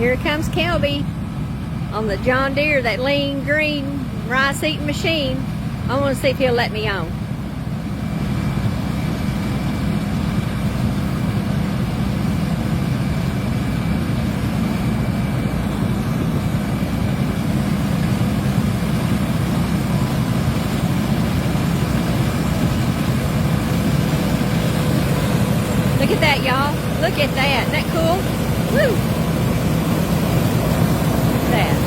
Here comes Kelby on the John Deere, that lean green rice eating machine. I want to see if he'll let me on. Look at that, y'all. Look at that. Isn't that cool? Woo! Look at that.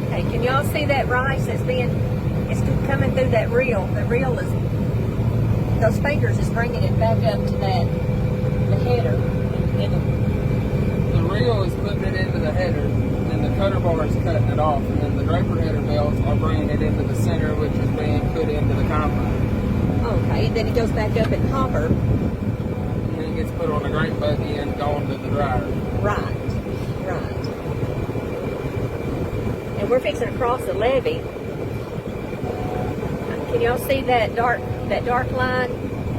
Okay, can y'all see that rice that's it's coming through that reel? The reel is, those fingers is bringing it back up to the header. The reel is putting it into the header, and the cutter bar is cutting it off, and then the draper header belts are bringing it into the center, which is being put into the combine. Okay, and then it goes back up in the hopper. And then it gets put on the grain buggy and gone to the dryer. Right, right. And we're fixing to cross the levee. Can y'all see that dark line?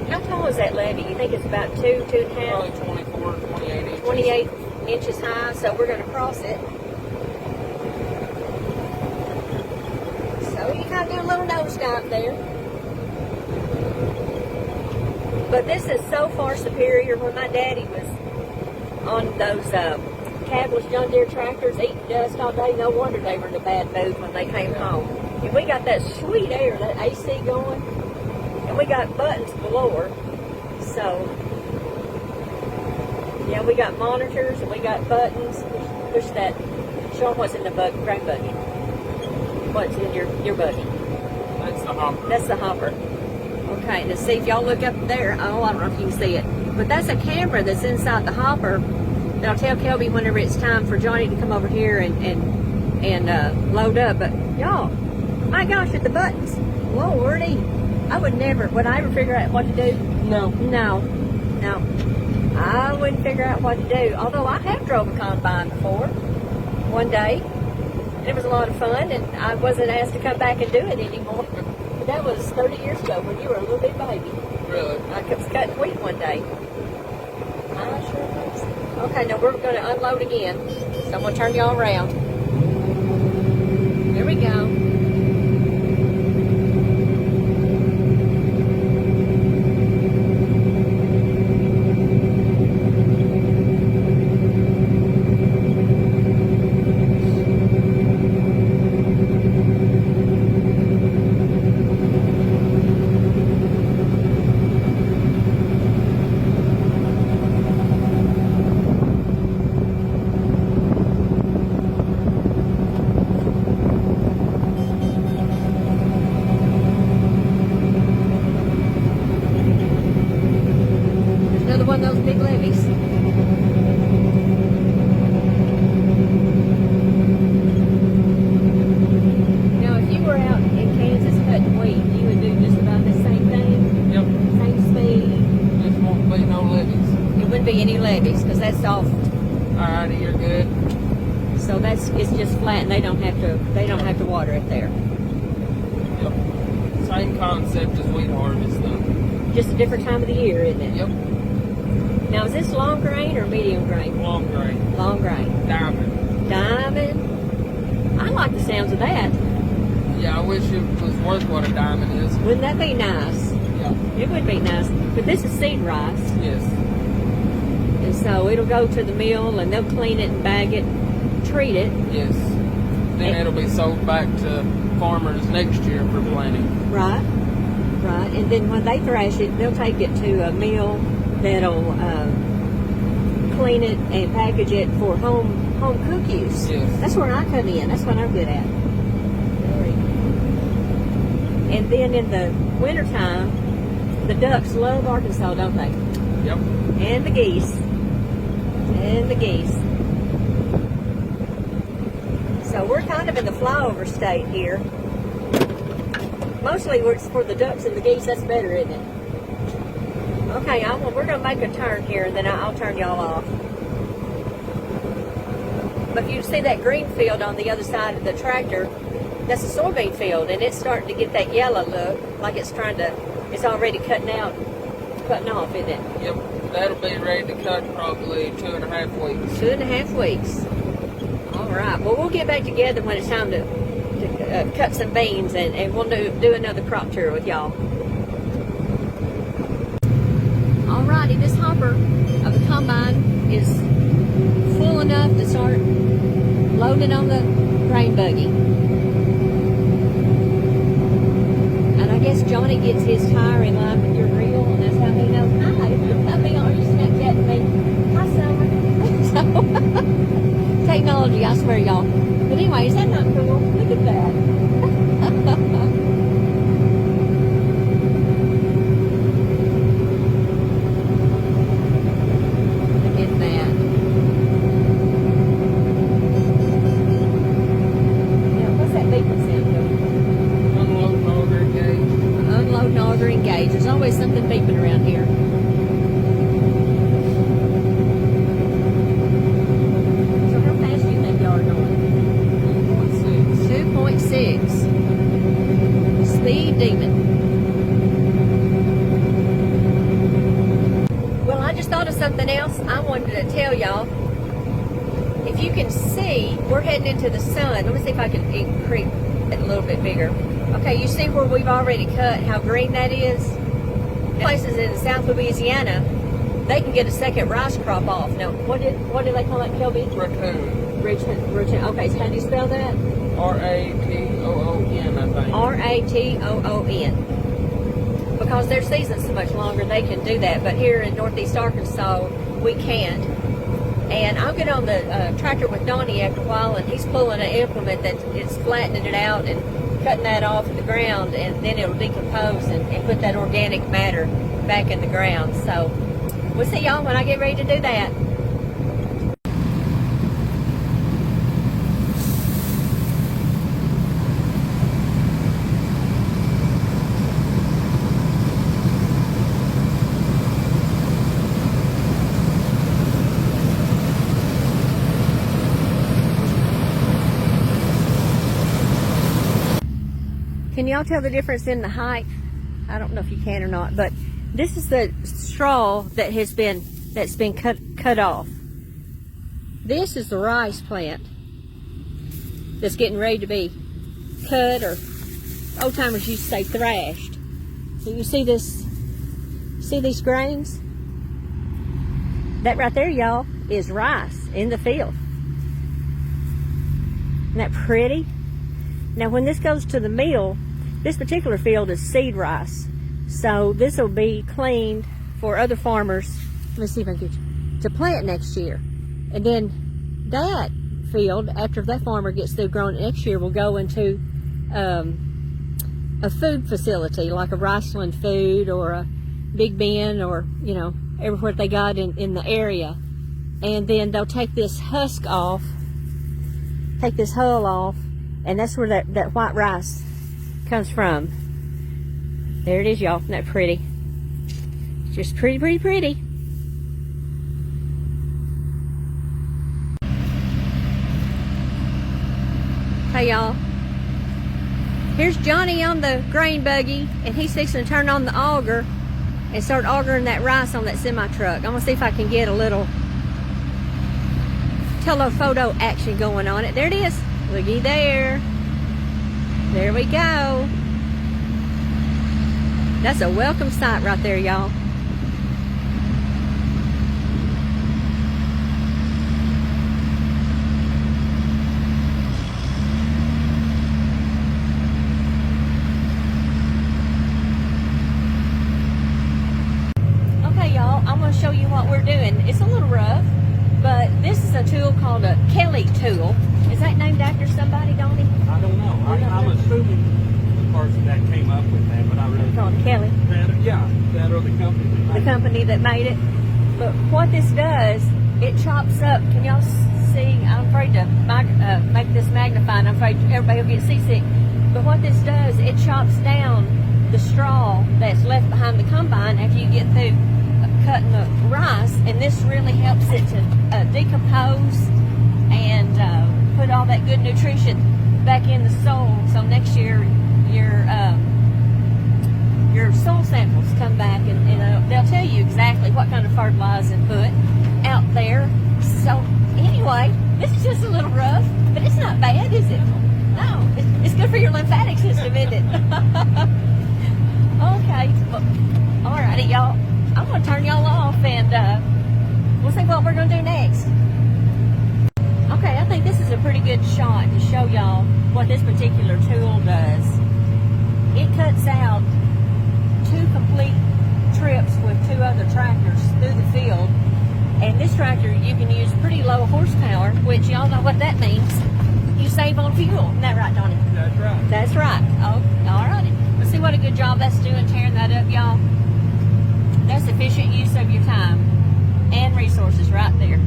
How tall is that levee? You think it's about 2.5? Probably 24, 28 inches. 28 inches high, so we're going to cross it. So you kind of do a little nosedive there. But this is so far superior. When my daddy was on those cabless John Deere tractors eating dust all day, no wonder they were in a bad mood when they came home. And we got that sweet air, that AC going, and we got buttons galore. So, yeah, we got monitors and we got buttons. Push that. Show them what's in the grain buggy. What's in your buggy? That's the hopper. That's the hopper. Okay, now see if y'all look up there. Oh, I don't know if you can see it. But that's a camera that's inside the hopper that'll tell Kelby whenever it's time for Johnny to come over here and load up. But y'all, my gosh, at the buttons. Lordy. Would I ever figure out what to do? No. No. I wouldn't figure out what to do. Although I have drove a combine before. One day. It was a lot of fun, and I wasn't asked to come back and do it anymore. But that was 30 years ago when you were a little bit baby. Really? I was cutting wheat one day. I sure was. Okay, now we're going to unload again. So I'm going to turn y'all around. Here we go. One of those big levees. Now, if you were out in Kansas cutting wheat, you would do just about the same thing? Yep. Same speed? Just won't be no levees. It wouldn't be any levees because that's soft. Alrighty, you're good. So it's just flat, and they don't have to water it there. Yep. Same concept as wheat harvest though. Just a different time of the year, isn't it? Yep. Now, is this long grain or medium grain? Long grain. Long grain. Diamond. Diamond? I like the sounds of that. Yeah, I wish it was worth what a diamond is. Wouldn't that be nice? Yeah. It would be nice. But this is seed rice. Yes. And so it'll go to the mill and they'll clean it and bag it, treat it. Yes. Then it'll be sold back to farmers next year for planting. Right. Right. And then when they thrash it, they'll take it to a mill that'll clean it and package it for home cook use. Yes. That's where I come in. That's what I'm good at. And then in the wintertime, the ducks love Arkansas, don't they? Yep. And the geese. And the geese. So we're kind of in the flyover state here. Mostly it's for the ducks and the geese. That's better, isn't it? Okay, we're going to make a turn here, and then I'll turn y'all off. But if you see that green field on the other side of the tractor, that's a soybean field, and it's starting to get that yellow look, like it's already cutting off, isn't it? Yep, that'll be ready to cut probably 2.5 weeks. 2.5 weeks. All right. Well, we'll get back together when it's time to cut some beans, and we'll do another crop tour with y'all. Alrighty, this hopper of the combine is full enough to start loading on the grain buggy. And I guess Johnny gets his tire in line with your reel, and that's how he knows. Hi, you Snapchatting me. Hi, Summer. So, technology, I swear, y'all. But anyway, is that not cool? Look at that. There's always something beeping around here. So how fast do you think y'all are going? 2.6. Speed demon. Well, I just thought of something else I wanted to tell y'all. If you can see, we're heading into the sun. Let me see if I can increase it a little bit bigger. Okay, you see where we've already cut, how green that is? Places in South Louisiana, they can get a second rice crop off. Now, what do they call that, Kelby? Raccoon. Raccoon. Okay, so how do you spell that? R-A-T-O-O-N, I think. R-A-T-O-O-N. Because their season's so much longer, they can do that. But here in Northeast Arkansas, we can't. And I'll get on the tractor with Donnie after a while, and he's pulling an implement that it's flattening it out and cutting that off the ground, and then it'll decompose and put that organic matter back in the ground. So we'll see y'all when I get ready to do that. Can y'all tell the difference in the height? I don't know if you can or not, but this is the straw that's been cut off. This is the rice plant that's getting ready to be cut, or old timers used to say thrashed. So you see this? See these grains? That right there, y'all, is rice in the field. Isn't that pretty? Now, when this goes to the mill, this particular field is seed rice. So this will be cleaned for other farmers. Let me see if I can get you to plant next year. And then that field, after that farmer gets through growing it next year, will go into a food facility, like a Riceland Food or a Big Ben, or, you know, everywhere they got in the area. And then they'll take this husk off, take this hull off, and that's where that white rice comes from. There it is, y'all. Isn't that pretty? It's just pretty, pretty, pretty. Hey, y'all. Here's Johnny on the grain buggy, and he's fixing to turn on the auger and start augering that rice on that semi-truck. I'm going to see if I can get a little telephoto action going on it. There it is. Looky there. There we go. That's a welcome sight right there, y'all. Okay, y'all, I'm going to show you what we're doing. It's a little rough, but this is a tool called a Kelly tool. Is that named after somebody, Donnie? I don't know. I'm assuming the person that came up with that, but I really Called Kelly. That or the company that made The company that made it. But what this does, it chops up. Can y'all see? I'm afraid to make this magnifying. I'm afraid everybody will get seasick. But what this does, it chops down the straw that's left behind the combine after you get through cutting the rice, and this really helps it to decompose and put all that good nutrition back in the soil. So next year, your soil samples come back, and they'll tell you exactly what kind of fertilizer and put out there. So anyway, this is just a little rough, but it's not bad, is it? No, it's good for your lymphatic system, isn't it? Okay, well, alrighty, y'all. I'm gonna turn y'all off, and we'll see what we're gonna do next. Okay, I think this is a pretty good shot to show y'all what this particular tool does. It cuts out 2 complete trips with 2 other tractors through the field. And this tractor, you can use pretty low horsepower, which y'all know what that means. You save on fuel. Isn't that right, Donnie? That's right. That's right. Oh, alrighty. Let's see what a good job that's doing tearing that up, y'all. That's efficient use of your time and resources right there.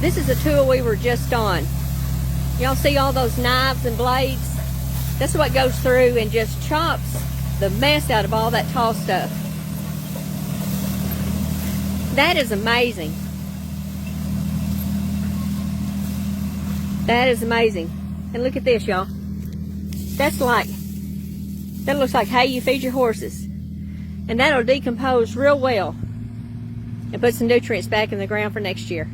This is a tool we were just on. Y'all see all those knives and blades? That's what goes through and just chops the mess out of all that tall stuff. That is amazing. That is amazing. And look at this, y'all. That looks like hay you feed your horses. And that'll decompose real well and put some nutrients back in the ground for next year.